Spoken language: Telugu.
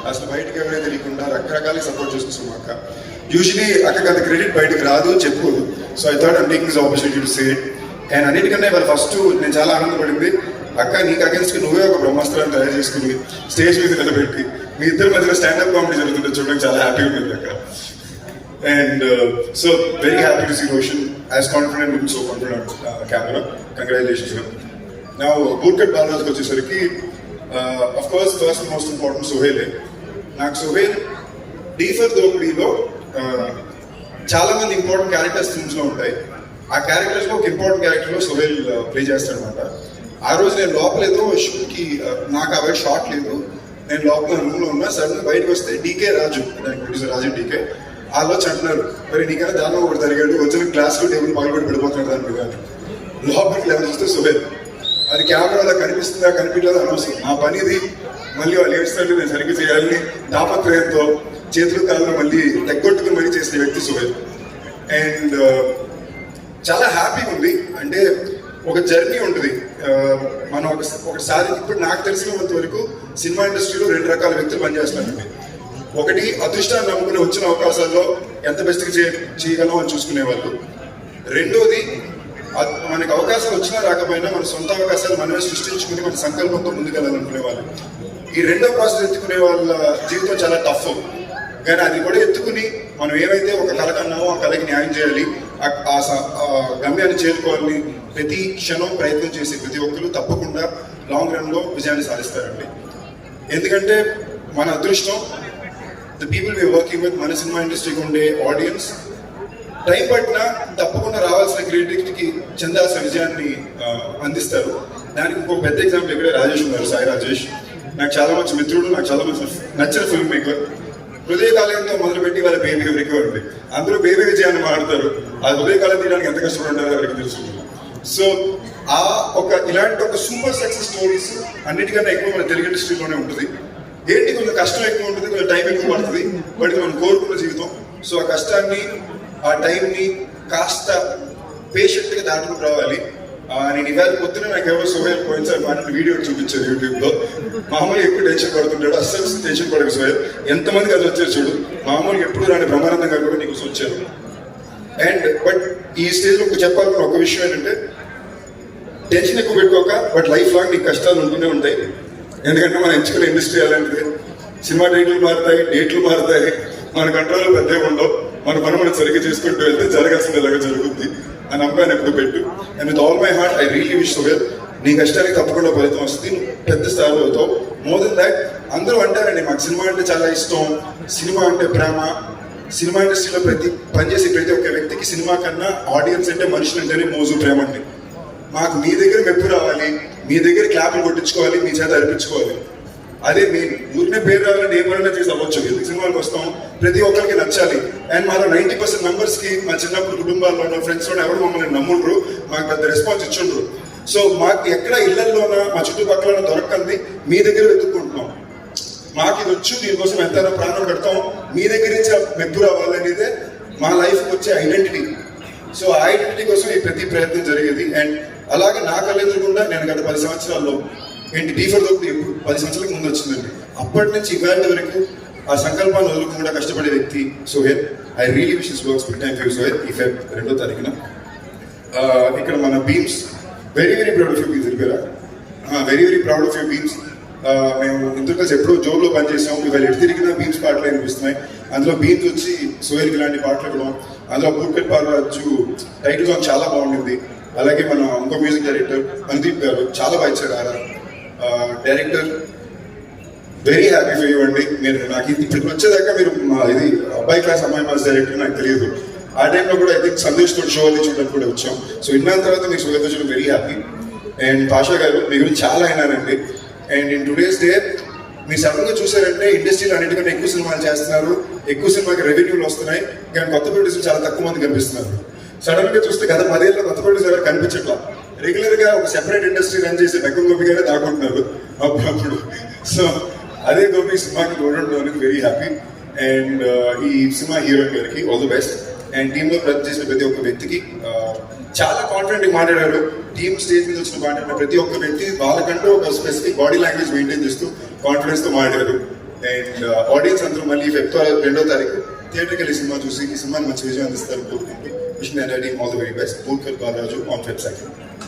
అసలు బయటకు ఎవరైనా తెలియకుండా రకరకాల సపోర్ట్ చేస్తున్నాం అక్క. యూజువలీ అక్కకి అంత క్రెడిట్ బయటకు రాదు, చెప్పుకోదు. So I thought I'm taking this opportunity to say it. And అన్నిటికన్నా వాళ్ళు ఫస్ట్ నేను చాలా ఆనందపడింది, అక్క నీకు అగెన్స్ట్ నువ్వే ఒక బ్రహ్మాస్త్రాన్ని తయారు చేసుకుని స్టేజ్ మీద నిలబెట్టి మీ ఇద్దరి మధ్యలో స్టాండప్ కామెడీ జరుగుతుంటే చూడడానికి చాలా హ్యాపీగా ఉంది అక్క. And so very happy to see Roshan as confident and so confident on camera. Congratulations to him. Now Bootcut Balraj వచ్చేసరికి of course first and most important Sohail. నాకు Sohail డీఫర్ దోపిడీలో చాలా మంది ఇంపార్టెంట్ క్యారెక్టర్స్ ఫిల్మ్స్ లో ఉంటాయి. ఆ క్యారెక్టర్స్ లో ఒక ఇంపార్టెంట్ క్యారెక్టర్ లో Sohail ప్లే చేస్తాడనమాట. ఆ రోజు నేను లోపల ఏదో షూట్ కి నాకు అవే షాట్ లేదు, నేను లోపల రూమ్ లో ఉన్నా. సడన్ బయటకు వస్తే డీకే రాజు, దానికి ప్రొడ్యూసర్ రాజు డీకే ఆలోచి అంటున్నారు, మరి నీకైనా దానిలో ఒకటి జరిగాడు, వచ్చిన క్లాస్ లో టేబుల్ పగలబడి పడిపోతున్నాడు దాని మీద. లోపలికి లెవెల్ చూస్తే Sohail. అది కెమెరాలో కనిపిస్తుందా కనిపించలేదా అనవసరం, నా పని ఇది. మళ్ళీ వాళ్ళు ఏడుస్తాడు, నేను సరిగ్గా చేయాలని తాపత్రయంతో చేతులు కాళ్ళు మళ్ళీ తెగ్గొట్టుకుని మళ్ళీ చేసిన వ్యక్తి Sohail. అండ్ చాలా హ్యాపీగా ఉంది. అంటే ఒక జర్నీ ఉంటుంది. మనం ఒకసారి ఇప్పుడు నాకు తెలిసినంత వరకు సినిమా ఇండస్ట్రీలో 2 రకాల వ్యక్తులు పనిచేస్తున్నారండి. ఒకటి అదృష్టాన్ని నమ్ముకుని వచ్చిన అవకాశాల్లో ఎంత బెస్ట్గా చేయగలం అని చూసుకునే వాళ్ళు. రెండోది మనకి అవకాశాలు వచ్చినా రాకపోయినా మన సొంత అవకాశాలు మనమే సృష్టించుకుని మన సంకల్పంతో ముందుకెళ్ళాలనుకునే వాళ్ళు. ఈ రెండో ప్రాసెస్ ఎత్తుకునే వాళ్ళ జీవితం చాలా టఫ్. కానీ అది కూడా ఎత్తుకుని మనం ఏవైతే ఒక కళ కన్నామో ఆ కళకి న్యాయం చేయాలి, ఆ గమ్యాన్ని చేరుకోవాలని ప్రతి క్షణం ప్రయత్నం చేసి ప్రతి ఒక్కరు తప్పకుండా లాంగ్ రన్ లో విజయాన్ని సాధిస్తారండి. ఎందుకంటే మన అదృష్టం the people we're working with, మన సినిమా ఇండస్ట్రీకి ఉండే ఆడియన్స్ టైం పట్టినా తప్పకుండా రావాల్సిన క్రియేటివిటీకి చెందాల్సిన విజయాన్ని అందిస్తారు. దానికి ఇంకొక పెద్ద ఎగ్జాంపుల్ ఇక్కడే రాజేష్ ఉన్నారు, సాయి రాజేష్. నాకు చాలా మంచి మిత్రుడు, నాకు చాలా మంచి నచ్చిన ఫిల్మ్ మేకర్. హృదయకాలంతో మొదలుపెట్టి వాళ్ళ బేబీ ఎవరికి ఉంది, అందరూ బేబీ విజయాన్ని మాడతారు. ఆ హృదయకాలం తీయడానికి ఎంత కష్టపడుంటారో ఎవరికి తెలుసు. సో ఆ ఇలాంటి ఒక సూపర్ సక్సెస్ స్టోరీస్ అన్నిటికన్నా ఎక్కువ మన తెలుగు ఇండస్ట్రీలోనే ఉంటుంది. ఏంటి కొంచెం కష్టం ఎక్కువ ఉంటుంది, కొంచెం టైం ఎక్కువ పడుతుంది, బట్ ఇది మనం కోరుకున్న జీవితం. సో ఆ కష్టాన్ని ఆ టైంని కాస్త పేషెంట్గా దాటుకుని రావాలి. నేను ఇవాళ పొద్దున నాకు ఎవరో Sohail పోయినసారి మన వీడియో చూపించారు యూట్యూబ్లో. మామూలుగా ఎక్కువ టెన్షన్ పడుతుంటాడు, అస్సలు టెన్షన్ పడకు Sohail. ఎంతమందికి అది వచ్చారు చూడు, మామూలుగా ఎప్పుడు రాని బ్రహ్మానందం గారు కూడా నీకు వచ్చారు. అండ్ బట్ ఈ స్టేజ్లో చెప్పాలనుకున్న ఒక విషయం ఏంటంటే, టెన్షన్ ఎక్కువ పెట్టుకోక, బట్ లైఫ్ లాంగ్ నీకు కష్టాలు ఉంటూనే ఉంటాయి. ఎందుకంటే మన ఎంచుకునే ఇండస్ట్రీ అలాంటిది. సినిమా టైటిల్ మారుతాయి, డేట్లు మారుతాయి, మన కంట్రోల్లో పెద్దగా ఉండవు. మన పని మనం సరిగ్గా చేసుకుంటూ వెళ్తే జరగాల్సింది ఎలాగో జరుగుతుంది అని నమ్మకాన్ని ఎప్పుడు పెట్టు. And with all my heart I really wish Sohail, నీ కష్టానికి తప్పకుండా ఫలితం వస్తుంది, నువ్వు పెద్ద స్థాయిలో అవుతావు. మోర్ దెన్ దాట్ అందరూ అంటారండి మాకు సినిమా అంటే చాలా ఇష్టం, సినిమా అంటే ప్రేమ. సినిమా ఇండస్ట్రీలో పనిచేసే ప్రతి ఒక్క వ్యక్తికి సినిమా కన్నా ఆడియన్స్ అంటే మనుషులు అంటేనే మోజు, ప్రేమ అండి. మాకు మీ దగ్గర మెప్పు రావాలి, మీ దగ్గర క్లాప్లు కొట్టించుకోవాలి, మీ చేత అర్పించుకోవాలి. అదే మెయిన్. ఊరినే పేరు రావాలంటే ఏమైనా చేసి అవ్వచ్చు. ఎందుకు సినిమాలకు వస్తాం, ప్రతి ఒక్కరికి నచ్చాలి. అండ్ మాలో 90% మెంబర్స్కి మా చిన్నప్పుడు కుటుంబాల్లోనో ఫ్రెండ్స్లోనో ఎవరు మమ్మల్ని నమ్ముండ్రు, మాకు పెద్ద రెస్పాన్స్ ఇచ్చుండ్రు. సో మాకు ఎక్కడ ఇళ్లలోనా మా చుట్టుపక్కల దొరకంది మీ దగ్గర వెతుక్కుంటున్నాం. మాకు ఇది వచ్చు, దీనికోసం ఎంతైనా ప్రాణం పెడతాం, మీ దగ్గర నుంచి మెప్పు రావాలనేదే మా లైఫ్కి వచ్చే ఐడెంటిటీ. సో ఆ ఐడెంటిటీ కోసం ఈ ప్రతి ప్రయత్నం జరిగేది. అండ్ అలాగే నా కళ్ళెదురుకుండా నేను గత 10 సంవత్సరాల్లో ఏంటి డీఫర్ దొరికి 10 సంవత్సరాలకు ముందు వచ్చిందండి. అప్పటి నుంచి ఇవాళ వరకు ఆ సంకల్పాన్ని వదులుకుండా కష్టపడే వ్యక్తి Sohail. I really wish this works big time for Sohail. ఈ Feb 2వ తారీఖున ఇక్కడ మన Bheems very very proud of you Bheems రిపేరా, very very proud of you Bheems. మేము ఇంత కలిసి ఎప్పుడో జోబ్లో పనిచేసాము, ఇవాళ ఎటు తిరిగినా బీమ్స్ పాటలు అనిపిస్తున్నాయి. అందులో బీమ్స్ వచ్చి Sohailకి ఇలాంటి పాటలు ఇవ్వడం, అందులో బూట్కట్ బాలరాజు టైటిల్ సాంగ్ చాలా బాగుండింది. అలాగే మన ఇంకో మ్యూజిక్ డైరెక్టర్ అనుదీప్ గారు చాలా బాగా ఇచ్చారు. Director very happy for you అండి. మీరు నాకు ఇప్పటికి వచ్చేదాకా మీరు ఇది అబ్బాయి క్లాస్ అమ్మాయి మాస్ డైరెక్టర్ నాకు తెలియదు. ఆ టైంలో కూడా ఐ థింక్ సందేశ్ తోటి షో అది చూడడానికి కూడా వచ్చాం. సో ఇన్న తర్వాత మీకు Sohail చూడడం వెరీ హ్యాపీ. అండ్ పాషా గారు మీ గురించి చాలా అయినారండి. అండ్ ఇన్ టుడేస్ డే మీరు సడన్గా చూసారంటే ఇండస్ట్రీలో అన్నిటికంటే ఎక్కువ సినిమాలు చేస్తున్నారు, ఎక్కువ సినిమాకి రెవెన్యూలు వస్తున్నాయి, కానీ కొత్త ప్రొడ్యూసర్ చాలా తక్కువ మంది కనిపిస్తున్నారు. సడన్ గా చూస్తే గత 10 ఏళ్ళలో కొత్త ప్రొడ్యూసర్ ఎవరు కనిపించట్లా. రెగ్యులర్ గా ఒక సెపరేట్ ఇండస్ట్రీ రన్ చేసి బెక్కం గోపి గారే దాకుంటున్నారు అప్పుడప్పుడు. సో అదే గోపి సినిమాకి చూడడం వెరీ హ్యాపీ. అండ్ ఈ సినిమా హీరోయిన్ గారికి ఆల్ ది బెస్ట్. అండ్ టీంలో ప్రతి చేసిన ప్రతి ఒక్క వ్యక్తికి చాలా కాన్ఫిడెంట్గా మాట్లాడారు. టీమ్ స్టేజ్ మీద వచ్చిన మాట్లాడిన ప్రతి ఒక్క వ్యక్తి వాళ్ళకంటూ ఒక స్పెసిఫిక్ బాడీ లాంగ్వేజ్ మెయింటైన్ చేస్తూ కాన్ఫిడెన్స్తో మాట్లాడారు. అండ్ ఆడియన్స్ అందరూ మళ్ళీ ఫిబ్రవరి 2వ తారీఖు థియేటర్కి వెళ్ళి సినిమా చూసి ఈ సినిమాని మంచి విజయం అందిస్తారు కోరుకుంటూ wish entire team all the very best. Bhulkar Balaraju on Feb 2nd.